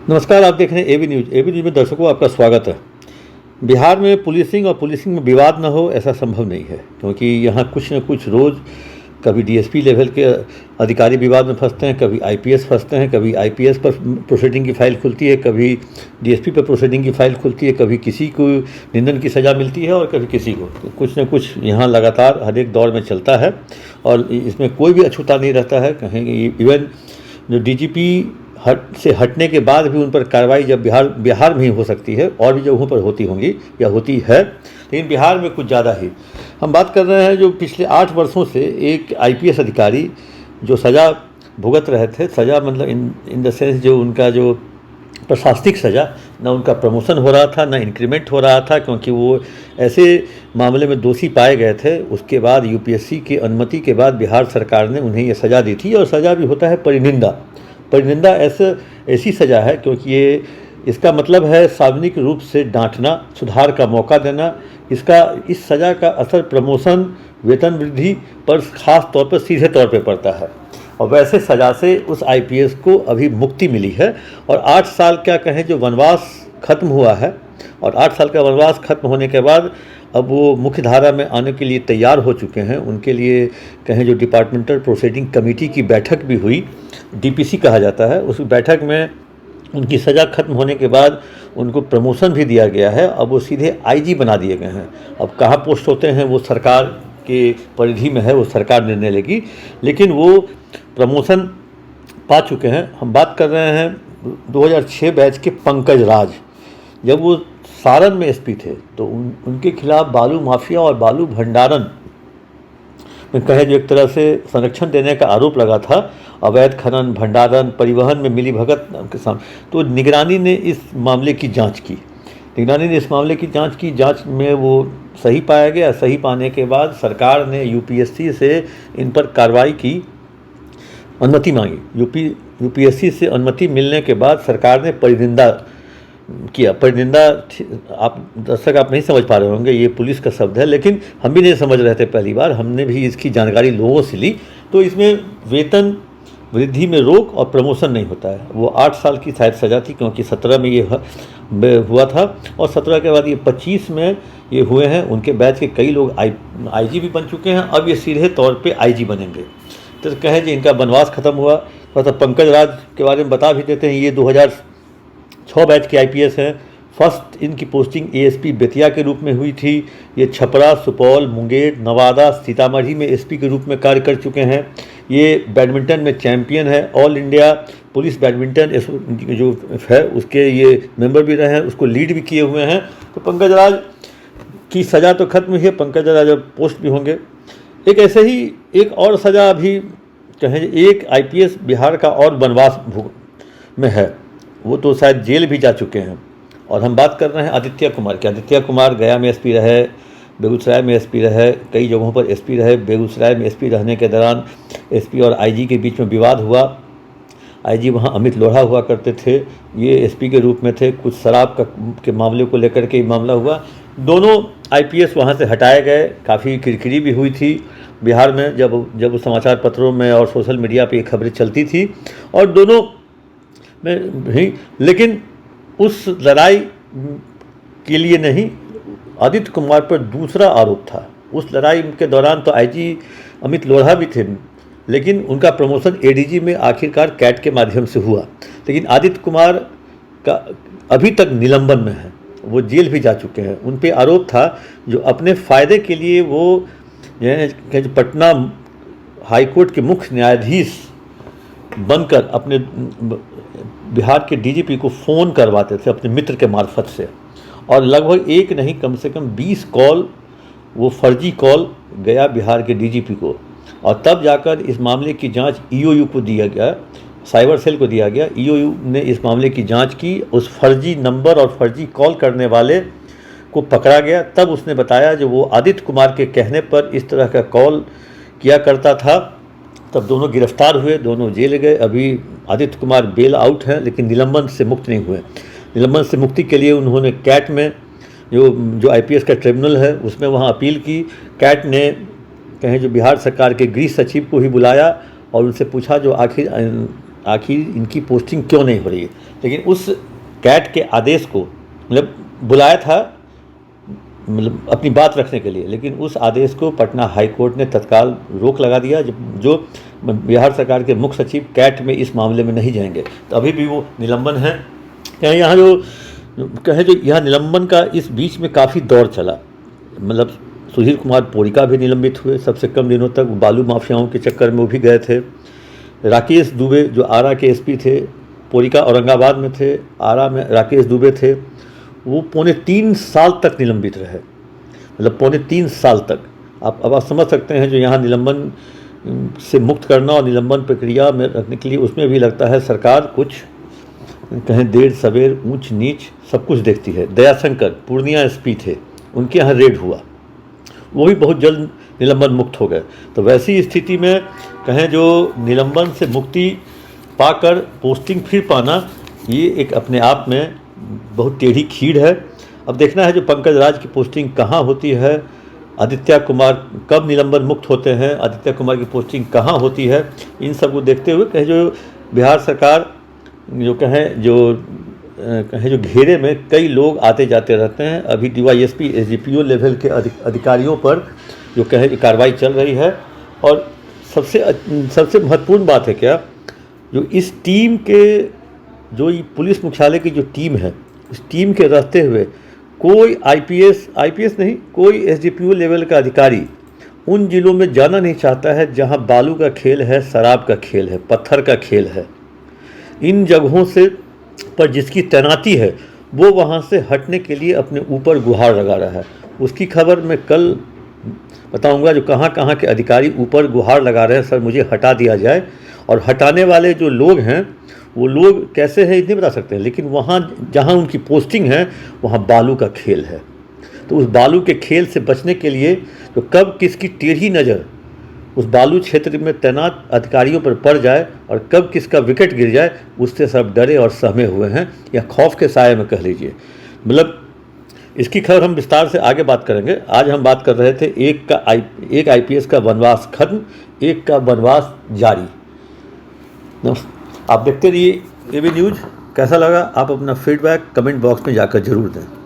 नमस्कार, आप देख रहे हैं एबी न्यूज़। एबी न्यूज़ में दर्शकों आपका स्वागत है। बिहार में पुलिसिंग में विवाद न हो ऐसा संभव नहीं है, क्योंकि यहाँ कुछ न कुछ रोज़ कभी डीएसपी लेवल के अधिकारी विवाद में फंसते हैं, कभी आईपीएस फंसते हैं, कभी आईपीएस पर प्रोसीडिंग की फ़ाइल खुलती है, कभी डीएसपी पर प्रोसीडिंग की फ़ाइल खुलती है, कभी किसी को निंदन की सज़ा मिलती है और कभी किसी को। तो कुछ न कुछ यहाँ लगातार हर एक दौर में चलता है और इसमें कोई भी अछूता नहीं रहता है। कहेंगे इवन जो डीजीपी से हटने के बाद भी उन पर कार्रवाई जब बिहार में ही हो सकती है, और भी जगहों पर होती होंगी या होती है, लेकिन बिहार में कुछ ज़्यादा ही। हम बात कर रहे हैं जो पिछले 8 वर्षों से एक आईपीएस अधिकारी जो सज़ा भुगत रहे थे, सज़ा मतलब इन द सेंस जो उनका जो प्रशासनिक सज़ा, ना उनका प्रमोशन हो रहा था, ना इंक्रीमेंट हो रहा था, क्योंकि वो ऐसे मामले में दोषी पाए गए थे। उसके बाद यूपीएससी की अनुमति के बाद बिहार सरकार ने उन्हें ये सज़ा दी थी, और सज़ा भी होता है परिनिंदा ऐसी सज़ा है क्योंकि ये इसका मतलब है सार्वजनिक रूप से डांटना, सुधार का मौका देना। इस सज़ा का असर प्रमोशन, वेतन वृद्धि पर ख़ास तौर पर सीधे तौर पे पड़ता है, और वैसे सज़ा से उस आईपीएस को अभी मुक्ति मिली है। और 8 साल क्या कहें जो वनवास खत्म हुआ है, और 8 साल का वनवास खत्म होने के बाद अब वो मुख्य धारा में आने के लिए तैयार हो चुके हैं। उनके लिए कहें जो डिपार्टमेंटल प्रोसीडिंग कमेटी की बैठक भी हुई, डीपीसी कहा जाता है, उस बैठक में उनकी सज़ा खत्म होने के बाद उनको प्रमोशन भी दिया गया है। अब वो सीधे आईजी बना दिए गए हैं। अब कहाँ पोस्ट होते हैं वो सरकार के परिधि में है, वो सरकार निर्णय लेगी, लेकिन वो प्रमोशन पा चुके हैं। हम बात कर रहे हैं 2006 बैच के पंकज राज। जब वो सारण में एसपी थे तो उनके खिलाफ बालू माफिया और बालू भंडारण में कहे जो एक तरह से संरक्षण देने का आरोप लगा था, अवैध खनन, भंडारण, परिवहन में मिलीभगत के सामने। तो निगरानी ने इस मामले की जांच की। जांच में वो सही पाया गया। सही पाने के बाद सरकार ने यूपीएससी से इन पर कार्रवाई की अनुमति मांगी। यूपीएससी से अनुमति मिलने के बाद सरकार ने परिनिंदा किया। परिनिंदा आप दर्शक आप नहीं समझ पा रहे होंगे, ये पुलिस का शब्द है, लेकिन हम भी नहीं समझ रहे थे पहली बार। हमने भी इसकी जानकारी लोगों से ली। तो इसमें वेतन वृद्धि में रोक और प्रमोशन नहीं होता है। वो 8 साल की शायद सज़ा थी, क्योंकि 17 में ये हुआ था, और 17 के बाद ये 25 में ये हुए हैं। उनके बैच के कई लोग आईजी भी बन चुके हैं। अब ये सीधे तौर पे आईजी बनेंगे। तो कहें जी इनका वनवास खत्म हुआ। तो पंकज राज के बारे में बता भी देते हैं। ये 2006 बैच के आईपीएस हैं। फर्स्ट इनकी पोस्टिंग एएसपी बेतिया के रूप में हुई थी। ये छपरा, सुपौल, मुंगेर, नवादा, सीतामढ़ी में एसपी के रूप में कार्य कर चुके हैं। ये बैडमिंटन में चैंपियन है। ऑल इंडिया पुलिस बैडमिंटन जो है उसके ये मेंबर भी रहे हैं, उसको लीड भी किए हुए हैं। तो पंकज राज की सज़ा तो खत्म हुई है, पंकज राज अब पोस्ट भी होंगे। एक ऐसे ही एक और सज़ा अभी कहें, एक आईपीएस बिहार का और वनवास में है, वो तो शायद जेल भी जा चुके हैं। और हम बात कर रहे हैं आदित्य कुमार की। आदित्य कुमार गया में एसपी रहे, बेगूसराय में एसपी रहे, कई जगहों पर एसपी रहे। बेगूसराय में एसपी रहने के दौरान एसपी और आईजी के बीच में विवाद हुआ। आईजी वहाँ अमित लोढ़ा हुआ करते थे, ये एसपी के रूप में थे। कुछ शराब के मामले को लेकर के मामला हुआ। दोनों आईपीएस वहाँ से हटाए गए। काफ़ी किरकिरी भी हुई थी बिहार में, जब समाचार पत्रों में और सोशल मीडिया पे ये खबरें चलती थी, और दोनों में भी। लेकिन उस लड़ाई के लिए नहीं, आदित्य कुमार पर दूसरा आरोप था। उस लड़ाई के दौरान तो आईजी अमित लोढ़ा भी थे, लेकिन उनका प्रमोशन एडीजी में आखिरकार कैट के माध्यम से हुआ। लेकिन आदित्य कुमार का अभी तक निलंबन में है, वो जेल भी जा चुके हैं। उन पे आरोप था जो अपने फ़ायदे के लिए वो पटना हाईकोर्ट के मुख्य न्यायाधीश बनकर अपने बिहार के डीजीपी को फ़ोन करवाते थे अपने मित्र के मार्फत से, और लगभग एक नहीं कम से कम 20 कॉल, वो फर्जी कॉल गया बिहार के डीजीपी को। और तब जाकर इस मामले की जांच ईओयू को दिया गया, साइबर सेल को दिया गया। ईओयू ने इस मामले की जांच की, उस फर्जी नंबर और फर्जी कॉल करने वाले को पकड़ा गया। तब उसने बताया जो वो आदित्य कुमार के कहने पर इस तरह का कॉल किया करता था। तब दोनों गिरफ्तार हुए, दोनों जेल गए। अभी आदित्य कुमार बेल आउट हैं, लेकिन निलंबन से मुक्त नहीं हुए। निलंबन से मुक्ति के लिए उन्होंने कैट में जो आईपीएस का ट्रिब्यूनल है उसमें वहाँ अपील की। कैट ने कहें जो बिहार सरकार के गृह सचिव को ही बुलाया और उनसे पूछा जो आखिर आखिर इनकी पोस्टिंग क्यों नहीं हो रही है। लेकिन उस कैट के आदेश को मतलब बुलाया था मतलब अपनी बात रखने के लिए, लेकिन उस आदेश को पटना हाई कोर्ट ने तत्काल रोक लगा दिया। जो बिहार सरकार के मुख्य सचिव कैट में इस मामले में नहीं जाएंगे, तो अभी भी वो निलंबन है। यहाँ जो यह निलंबन का इस बीच में काफ़ी दौर चला, मतलब सुधीर कुमार पोरिका भी निलंबित हुए सबसे कम दिनों तक, बालू माफियाओं के चक्कर में वो भी गए थे। राकेश दुबे जो आरा के एसपी थे, पोरिका औरंगाबाद में थे, आरा में राकेश दुबे थे, वो 3.25 साल तक निलंबित रहे, मतलब 3.25 साल तक। अब आप समझ सकते हैं जो यहाँ निलंबन से मुक्त करना और निलंबन प्रक्रिया में रखने के लिए उसमें भी लगता है सरकार कुछ कहें देर सवेर ऊंच नीच सब कुछ देखती है। दयाशंकर पूर्णिया एसपी थे, उनके यहाँ रेड हुआ, वो भी बहुत जल्द निलंबन मुक्त हो गए। तो वैसी स्थिति में कहें जो निलंबन से मुक्ति पाकर पोस्टिंग फिर पाना, ये एक अपने आप में बहुत टेढ़ी खीर है। अब देखना है जो पंकज राज की पोस्टिंग कहाँ होती है, आदित्य कुमार कब निलंबन मुक्त होते हैं, आदित्य कुमार की पोस्टिंग कहाँ होती है, इन सब को देखते हुए कहें जो बिहार सरकार जो कहें जो घेरे में कई लोग आते जाते रहते हैं। अभी DYSP SDPO लेवल के अधिकारियों पर जो कहें कार्रवाई चल रही है। और सबसे महत्वपूर्ण बात है क्या, जो इस टीम के जो ये पुलिस मुख्यालय की जो टीम है, इस टीम के रहते हुए कोई IPS नहीं, कोई SDPO लेवल का अधिकारी उन जिलों में जाना नहीं चाहता है जहां बालू का खेल है, शराब का खेल है, पत्थर का खेल है। इन जगहों से पर जिसकी तैनाती है वो वहाँ से हटने के लिए अपने ऊपर गुहार लगा रहा है। उसकी खबर मैं कल बताऊंगा, जो कहाँ कहाँ के अधिकारी ऊपर गुहार लगा रहे हैं सर मुझे हटा दिया जाए। और हटाने वाले जो लोग हैं वो लोग कैसे हैं नहीं बता सकते, लेकिन वहाँ जहाँ उनकी पोस्टिंग है वहाँ बालू का खेल है। तो उस बालू के खेल से बचने के लिए तो कब किसकी टेढ़ी नज़र उस बालू क्षेत्र में तैनात अधिकारियों पर पड़ जाए और कब किसका विकेट गिर जाए, उससे सब डरे और सहमे हुए हैं, या खौफ के साए में कह लीजिए। मतलब इसकी खबर हम विस्तार से आगे बात करेंगे। आज हम बात कर रहे थे एक IPS का वनवास खत्म, एक का वनवास जारी। आप देखते रहिए AB न्यूज़। कैसा लगा आप अपना फीडबैक कमेंट बॉक्स में जाकर जरूर दें।